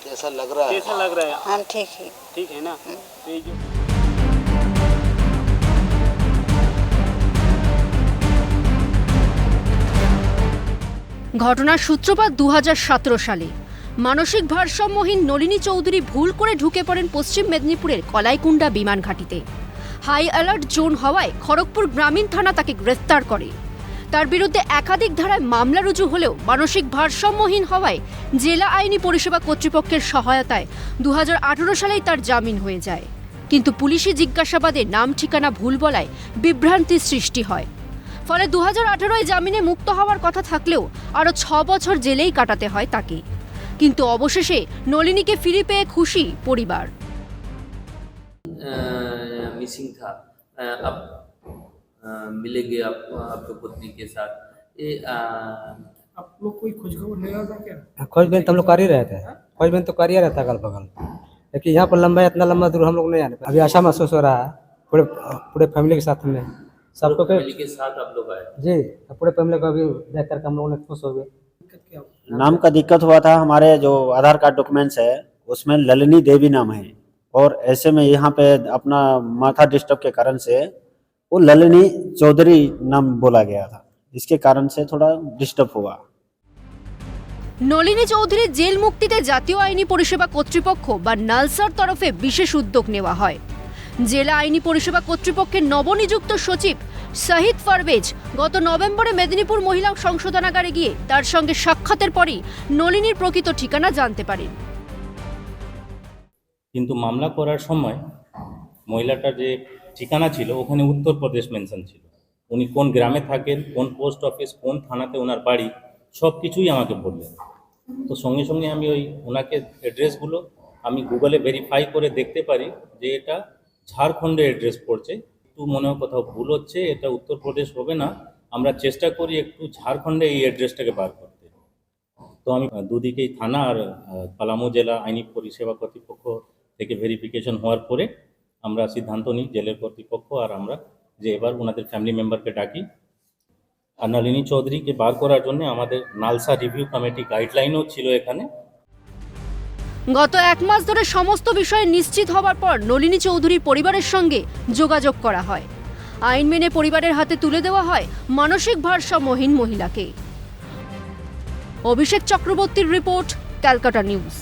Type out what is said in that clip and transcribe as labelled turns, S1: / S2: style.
S1: कैसा लग रहा है?
S2: कैसा लग रहा है?
S3: हम ठीक है।
S2: ठीक है ना? तो ये जो
S4: ঘটনার সূত্রপাত 2017 সালে মানসিক ভারসাম্যহীন নলিনী চৌধুরী ভুল করে ঢুকে পড়েন পশ্চিম মেদিনীপুরের কলাইকুণ্ডা বিমান ঘাঁটিতে। হাই অ্যালার্ট জোন হওয়ায় খড়গপুর গ্রামীণ থানা তাকে গ্রেফতার করে। তার বিরুদ্ধে একাধিক ধারায় মামলা রুজু হলেও মানসিক ভারসাম্যহীন হওয়ায় জেলা আইনি পরিষেবা কর্তৃপক্ষের সহায়তায় 2018 সালেই তার জামিন হয়ে যায়। কিন্তু পুলিশি জিজ্ঞাসাবাদে নাম ঠিকানা ভুল বলায় বিভ্রান্তির সৃষ্টি হয়। ফলে 2018 জামিনে মুক্ত হওয়ার কথা থাকলেও আরও 6 বছর জেলেই কাটাতে হয় তাকে। কিন্তু অবশেষে নলিনীকে ফিরে পেয়ে খুশি পরিবার।
S5: मिसिंग था, अब मिलेंगे आपके पत्नी के साथ। ये
S6: आप लोग कोई खोजखबर ले रहा था क्या?
S7: खोजबीन तो हम लोग कर ही रहे थे, खोजबीन तो कर ही रहता अगल बगल, लेकिन यहाँ पर लंबा इतना लंबा दूर हम लोग नहीं आने। अभी आशा महसूस हो रहा है पूरे फैमिली के साथ में, सबको
S5: फैमिली के साथ आप लोग आए?
S7: जी पूरे फैमिली को अभी देख कर हम लोगों ने खुश हो गए।
S8: नाम का दिक्कत हुआ था, हमारे जो आधार कार्ड डॉक्यूमेंट्स है उसमें ललिनी देवी नाम है, और ऐसे में यहाँ पे अपना माथा डिस्टर्ब के कारण से वो ललिनी चौधरी नाम बोला गया था, इसके कारण से थोड़ा डिस्टर्ब हुआ।
S4: নলিনী চৌধুরীর জেল মুক্তিতে জাতীয় আইনি পরিষেবা কর্তৃপক্ষ বা নালসার তরফে বিশেষ উদ্যোগ নেওয়া হয়। জেলা আইনি পরিষেবা কর্তৃপক্ষের নবনিযুক্ত সচিব শাহিদ পারভেজ গত নভেম্বরে মেদিনীপুর মহিলা সংশোধনাগারে গিয়ে তার সঙ্গে সাক্ষাতের পরই নলিনীর প্রকৃত ঠিকানা জানতে পারেন।
S9: কিন্তু মামলা করার সময় মহিলাটার যে ঠিকানা ছিল ওখানে উত্তরপ্রদেশ মেনশন ছিল। উনি কোন গ্রামে থাকেন, কোন পোস্ট অফিস, কোন থানাতে ওনার বাড়ি, সব কিছুই আমাকে বললেন। তো সঙ্গে সঙ্গে আমি ওনাকে অ্যাড্রেসগুলো আমি গুগলে ভেরিফাই করে দেখতে পারি যে এটা ঝাড়খণ্ডের অ্যাড্রেস পড়ছে। একটু মনে হয় কোথাও ভুল হচ্ছে, এটা উত্তরপ্রদেশ হবে না, আমরা চেষ্টা করি একটু ঝাড়খণ্ডে এই অ্যাড্রেসটাকে বার করতে। তো আমি দুদিকেই থানা আর পালামু জেলা আইনি পরিষেবা কর্তৃপক্ষ থেকে ভেরিফিকেশন হওয়ার পরে আমরা সিদ্ধান্ত নিই জেলের কর্তৃপক্ষ আর আমরা যে এবার ওনাদের ফ্যামিলি মেম্বারকে ডাকি। আর নলিনী চৌধুরীকে বার করার জন্য আমাদের নালসা রিভিউ কমিটি গাইডলাইনও ছিল এখানে।
S4: গত 1 মাস ধরে সমস্ত বিষয় নিশ্চিত হওয়ার পর নলিনী চৌধুরীর পরিবারের সঙ্গে যোগাযোগ করা হয়। আইন মেনে পরিবারের হাতে তুলে দেওয়া হয় মানসিক ভারসাম্যহীন মহিলাকে। অভিষেক চক্রবর্তীর রিপোর্ট, ক্যালকাটা নিউজ।